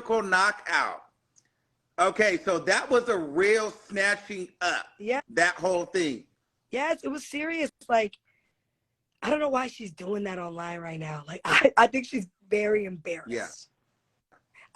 surgical knockout. Okay, so that was a real snatching up. Yeah. That whole thing. Yes, it was serious. Like, I don't know why she's doing that online right now. Like, I think she's very embarrassed. Yeah.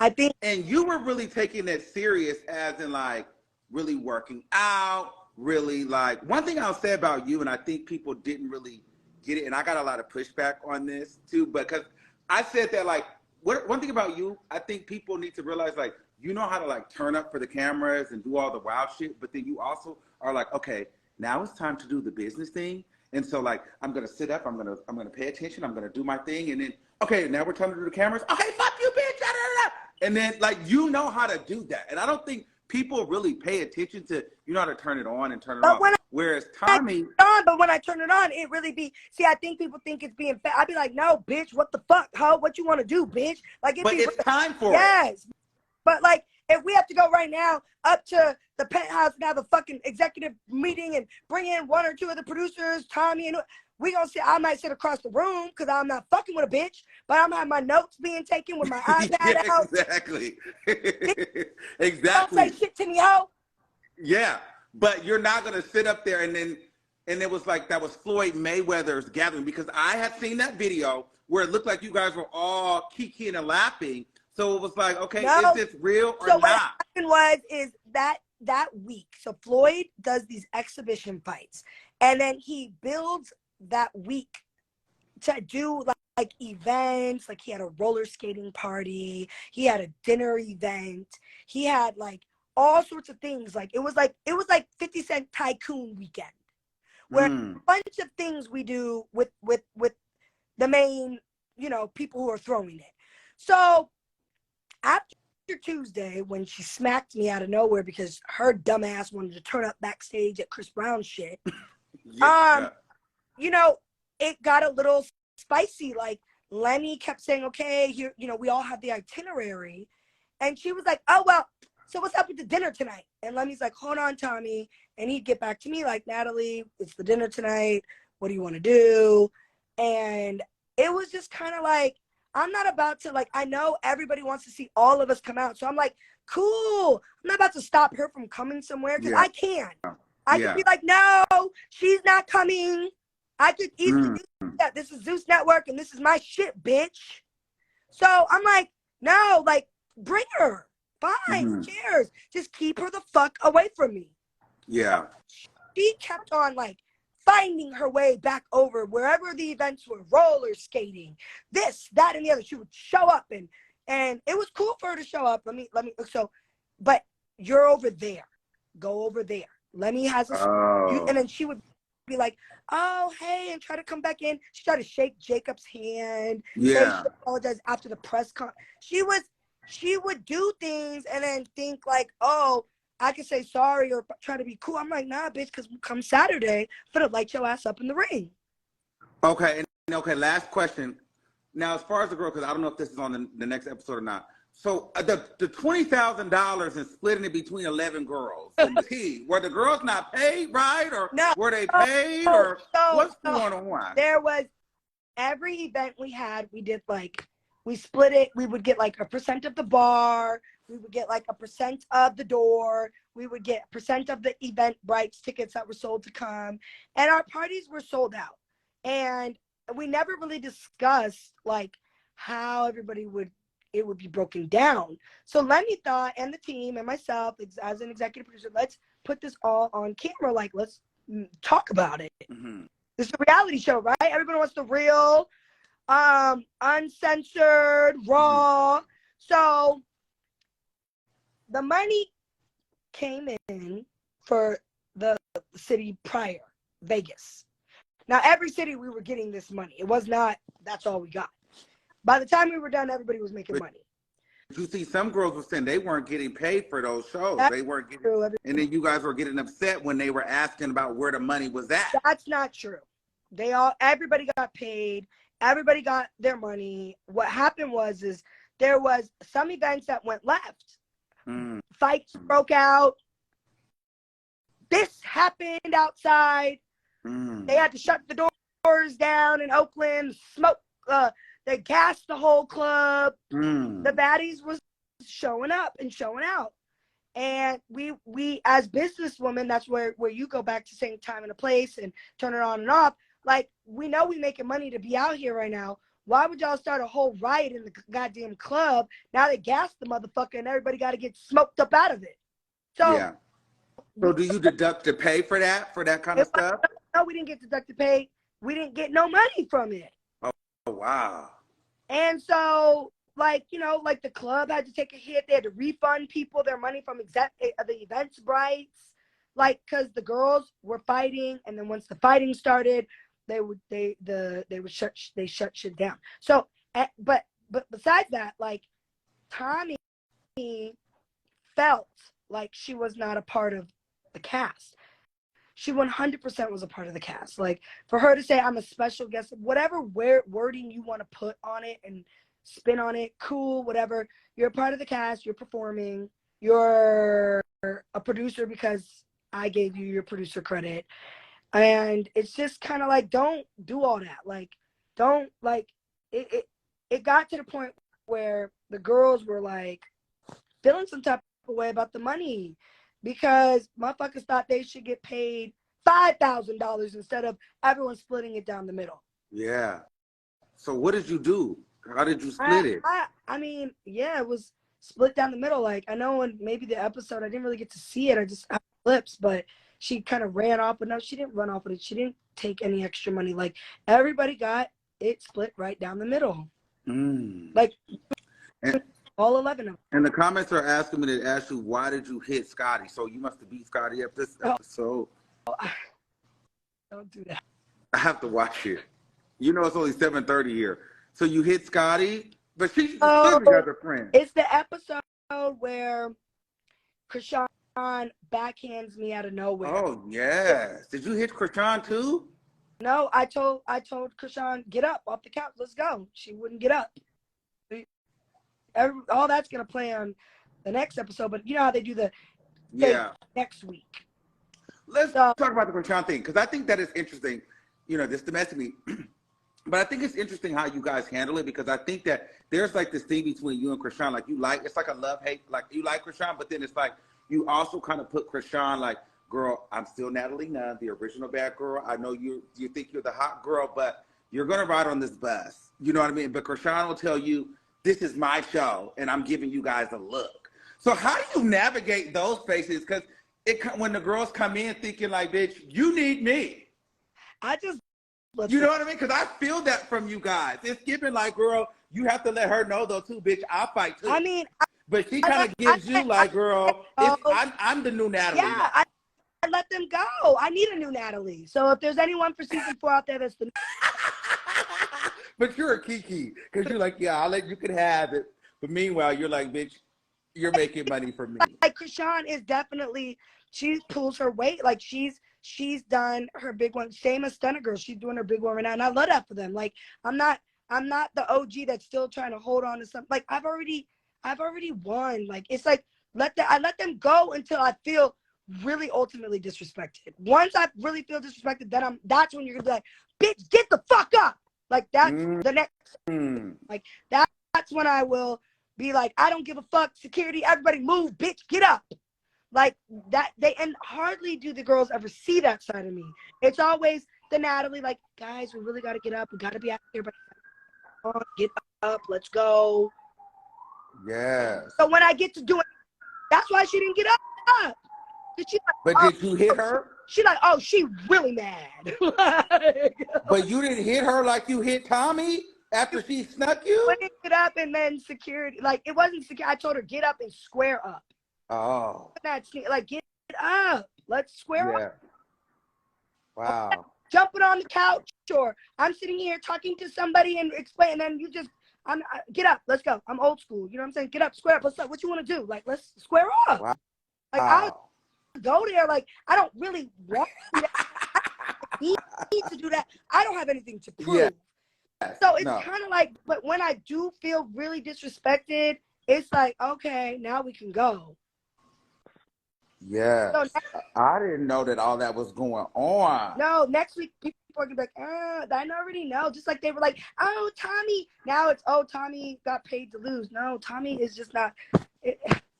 I think. And you were really taking it serious, as in like really working out, really like. One thing I'll say about you, and I think people didn't really get it, and I got a lot of pushback on this too, because I said that like, one thing about you, I think people need to realize like, you know how to like turn up for the cameras and do all the wild shit, but then you also are like, okay, now it's time to do the business thing. And so like, I'm gonna sit up, I'm gonna pay attention, I'm gonna do my thing, and then okay, now we're turning to the cameras. Okay, fuck you, bitch. Da, da, da. And then like, you know how to do that, and I don't think people really pay attention to, you know how to turn it on and turn it off. Whereas Tommie, but when I turn it on, it really be. See, I think people think it's being fat. I'd be like, no, bitch, what the fuck, ho? What you want to do, bitch? Like, but it's time for it. Yes, but like, if we have to go right now up to the penthouse and have a fucking executive meeting and bring in one or two of the producers, Tommie, and we gonna sit. I might sit across the room because I'm not fucking with a bitch, but I'm having my notes being taken with my iPad out. Exactly. Exactly. Don't say shit to me, ho. Yeah, but you're not gonna sit up there and it was like that was Floyd Mayweather's gathering, because I had seen that video where it looked like you guys were all kikiing and laughing. So it was like, okay, is this real or not? So what happened is that week, so Floyd does these exhibition fights, and then he builds that week to do like events. Like, he had a roller skating party, he had a dinner event, he had like all sorts of things. Like, it was like 50 Cent Tycoon weekend, where a bunch of things we do with the main, you know, people who are throwing it. So after Tuesday, when she smacked me out of nowhere because her dumb ass wanted to turn up backstage at Chris Brown's shit, you know, it got a little spicy. Like, Lenny kept saying, okay, here, you know, we all have the itinerary. And she was like, oh, well, so what's up with the dinner tonight? And Lenny's like, hold on, Tommie. And he'd get back to me like, Natalie, it's the dinner tonight. What do you want to do? And it was just kind of like, I'm not about to, like, I know everybody wants to see all of us come out. So I'm like, cool. I'm not about to stop her from coming somewhere, because I can. I could be like, no, she's not coming. I could easily do that. This is Zeus Network and this is my shit, bitch. So I'm like, no, like, bring her. Fine, who cares? Just keep her the fuck away from me. Yeah. She kept on, like, finding her way back over wherever the events were, roller skating, this, that, and the other. She would show up, and it was cool for her to show up. Let me, so, but you're over there. Go over there. Lemmy has a, and then she would be like, oh, hey, and try to come back in. She tried to shake Jacob's hand. Yeah. She apologized after the press con. She would do things and then think like, oh, I could say sorry or try to be cool. I'm like, nah, bitch, because come Saturday, I'm going to light your ass up in the ring. Okay, and okay, last question. Now, as far as the girl, because I don't know if this is on the next episode or not. So the $20,000 and splitting it between 11 girls. Were the girls not paid, right? Or no, were they paid? Or what's going on? There was, every event we had, we did like, we split it. We would get like a % of the bar. We would get like a % of the door. We would get a % of the event rights tickets that were sold to come. And our parties were sold out. And we never really discussed like how everybody it would be broken down. So Lenny thought, and the team and myself as an executive producer, let's put this all on camera. Like, let's talk about it. This is a reality show, right? Everybody wants the real, uncensored, raw. So the money came in for the city prior, Vegas. Now, every city we were getting this money. It was not, that's all we got. By the time we were done, everybody was making money. You see, some girls were saying they weren't getting paid for those shows. They weren't getting, true. And then you guys were getting upset when they were asking about where the money was at. That's not true. Everybody got paid. Everybody got their money. What happened was there was some events that went left. Fights broke out. This happened outside. They had to shut the doors down in Oakland. Smoke. They gassed the whole club. The baddies was showing up and showing out. And we as businesswomen, that's where you go back to saying time and a place and turn it on and off. Like, we know we making money to be out here right now. Why would y'all start a whole riot in the goddamn club? Now they gassed the motherfucker and everybody got to get smoked up out of it. So, yeah. So do you deduct the pay for that kind of stuff? No, we didn't get deducted pay. We didn't get no money from it. Oh, wow. And so, like, you know, like the club had to take a hit. They had to refund people their money from the events rights, like, because the girls were fighting, and then once the fighting started, they shut shit down. So, but besides that, like, Tommie felt like she was not a part of the cast. She 100% was a part of the cast. Like, for her to say, I'm a special guest, whatever wording you want to put on it and spin on it, cool, whatever. You're a part of the cast. You're performing. You're a producer because I gave you your producer credit. And it's just kind of like, don't do all that. Like, don't, like, it got to the point where the girls were, like, feeling some type of way about the money, because motherfuckers thought they should get paid $5,000 instead of everyone splitting it down the middle. Yeah. So what did you do? How did you split it? I mean, yeah, it was split down the middle. Like, I know in maybe the episode, I didn't really get to see it. I just had clips, but she kind of ran off. But no, she didn't run off with it. She didn't take any extra money. Like, everybody got it split right down the middle. Like, all 11 of them. And the comments are asking me to ask you, why did you hit Scotty? So you must have beat Scotty up this episode. Don't do that. I have to watch it. You know it's only 7:30 here. So you hit Scotty, but she's still together friends. It's the episode where Chrisean backhands me out of nowhere. Oh, yes. Did you hit Chrisean too? No, I told Chrisean, get up off the couch, let's go. She wouldn't get up. All that's gonna play on the next episode, but you know how they do the next week. Let's talk about the Chrisean thing, because I think that is interesting. You know, this domestically, but I think it's interesting how you guys handle it, because I think that there's like this thing between you and Chrisean, like it's like a love-hate, like you like Chrisean, but then it's like you also kind of put Chrisean like, girl, I'm still Natalie Nunn, the original bad girl. I know you think you're the hot girl, but you're gonna ride on this bus. You know what I mean? But Chrisean will tell you, this is my show, and I'm giving you guys a look. So how do you navigate those spaces? Because when the girls come in thinking like, bitch, you need me. You know what I mean? Because I feel that from you guys. It's giving like, girl, you have to let her know though too, bitch, I'll fight too. I mean, but she kind of gives you like, girl, I'm the new Natalie. Yeah, I let them go. I need a new Natalie. So if there's anyone for season 4 out there that's the But you're a Kiki, because you're like, yeah, you can have it. But meanwhile, you're like, bitch, you're making money for me. Like, Chrisean is definitely, she pulls her weight. Like, she's done her big one. Same as Stunna Girl. She's doing her big one right now. And I love that for them. Like, I'm not the OG that's still trying to hold on to something. Like, I've already won. Like, it's like, I let them go until I feel really ultimately disrespected. Once I really feel disrespected, that's when you're gonna be like, bitch, get the fuck up. Like, that's the next, like, that's when I will be like, I don't give a fuck, security, everybody move, bitch, get up. Like, that, and hardly do the girls ever see that side of me. It's always the Natalie, like, guys, we really got to get up. We got to be out here. But get up, let's go. Yes. So when I get to do it, that's why she didn't get up. But did you hit her? She like, oh, she really mad. But you didn't hit her like you hit Tommie after she snuck you? When it get up and then security, like, it wasn't secure. I told her, get up and square up. Oh. That's like, get up. Let's square up. Wow. Jumping on the couch, or I'm sitting here talking to somebody and explain, and then you just, get up. Let's go. I'm old school. You know what I'm saying? Get up, square up. What's up? What you want to do? Like, let's square up. Wow. Like, I'll go there. Like, I don't really want to need to do that. I don't have anything to prove. Yeah. So it's kind of like, but when I do feel really disrespected, it's like, okay, now we can go. Yeah. So I didn't know that all that was going on. No, next week people are gonna be like, I already know. Just like they were like, oh, Tommie. Now it's, oh, Tommie got paid to lose. No, Tommie is just not.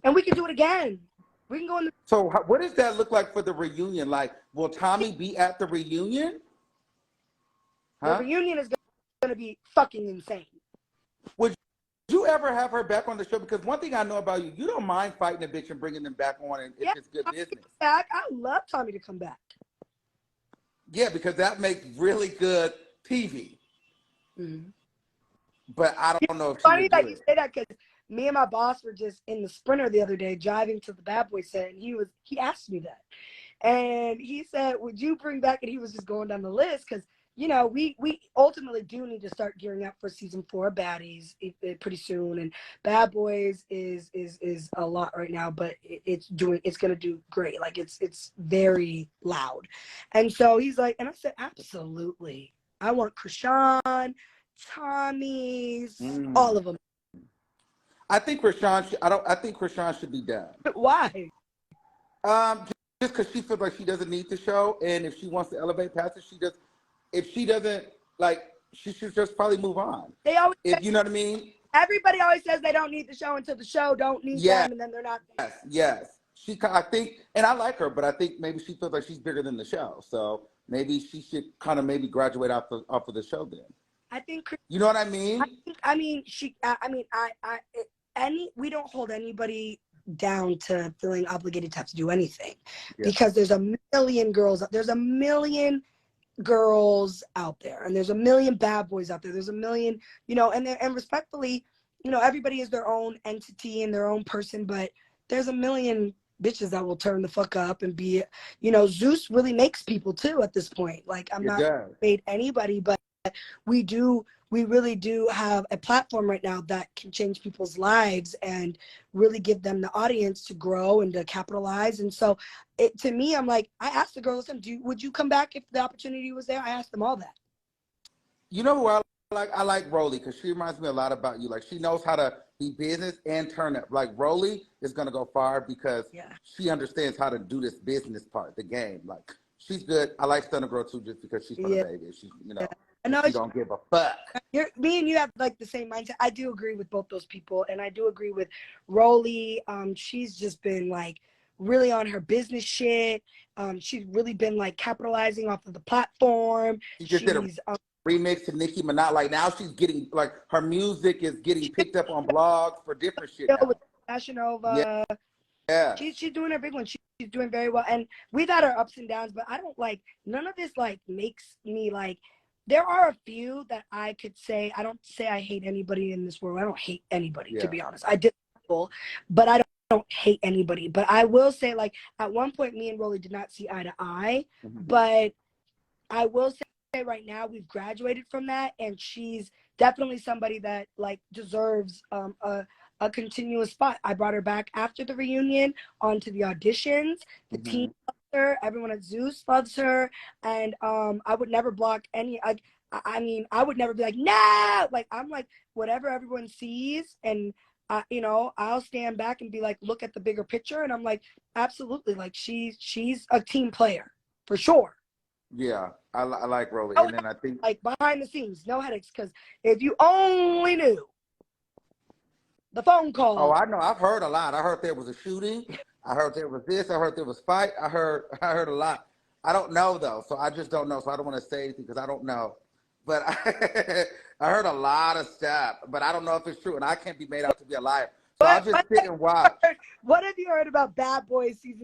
And we can do it again. We can go in the. So what does that look like for the reunion? Like, will Tommie be at the reunion? The reunion is going to be fucking insane. Would you ever have her back on the show? Because one thing I know about you, you don't mind fighting a bitch and bringing them back on if it's good business. Back. I love Tommie to come back. Yeah, because that makes really good TV. Mm-hmm. But I don't know if she funny would do that it. you say that, because me and my boss were just in the Sprinter the other day driving to the Bad Boy set, and he asked me that, and he said, "Would you bring back?" And he was just going down the list because we ultimately do need to start gearing up for season 4 of Baddies pretty soon, and Bad Boys is a lot right now, but it's gonna do great. Like it's very loud, and so he's like, and I said, absolutely, I want Chrisean, Tommie's, all of them. I think Chrisean. I think Chrisean should be done. Why? Just because she feels like she doesn't need the show, and if she wants to elevate past it, she does. If she doesn't, like, she should just probably move on. They always, you know what I mean. Everybody always says they don't need the show until the show don't need them, and then they're not. Yes. I think, and I like her, but I think maybe she feels like she's bigger than the show. So maybe she should kind of maybe graduate off of the show then. I think. You know what I mean? We don't hold anybody down to feeling obligated to have to do anything, because there's a million girls. There's a million girls out there, and there's a million bad boys out there. There's a million, and respectfully, everybody is their own entity and their own person, but there's a million bitches that will turn the fuck up and be, Zeus really makes people too at this point. Like, I'm not made anybody, but we really do have a platform right now that can change people's lives and really give them the audience to grow and to capitalize. And so to me, I'm like, I asked the girls, would you come back if the opportunity was there? I asked them all that. You know who I like? I like Rollie, because she reminds me a lot about you. Like, she knows how to be business and turn up. Like, Rollie is going to go far because she understands how to do this business part, the game. Like, she's good. I like Stunna Girl too, just because she's for the baby. She's, I know she don't give a fuck. Me and you have like the same mindset. I do agree with both those people, and I do agree with Rollie. She's just been like really on her business shit. She's really been like capitalizing off of the platform. She just did a remix to Nicki Minaj. Like, now she's getting, like, her music is getting picked up on blogs for different shit now. With Fashion Nova. Yeah. She's doing her big one. She's doing very well, and we've had our ups and downs, but I don't like, none of this like makes me like. There are a few that I could say, I don't say I hate anybody in this world. I don't hate anybody, to be honest. I did people, but I don't hate anybody. But I will say, like, at one point, me and Rollie did not see eye to eye. But I will say right now, we've graduated from that, and she's definitely somebody that, like, deserves a continuous spot. I brought her back after the reunion onto the auditions. The team loves her. Everyone at Zeus loves her. And I would never block any. I would never be like, no. Like, I'm like, whatever everyone sees, and I'll stand back and be like, look at the bigger picture. And I'm like, absolutely. Like, she's a team player for sure. Yeah, I like Rollie. And then I think, like, behind the scenes, no headaches. Because if you only knew the phone call. Oh, I know. I've heard a lot. I heard there was a shooting. I heard there was this. I heard there was fight. I heard a lot. I don't know, though. So I just don't know. So I don't want to say anything because I don't know. But I heard a lot of stuff. But I don't know if it's true. And I can't be made out to be a liar. So I'll just sit and watch. What have you heard about Bad Boys season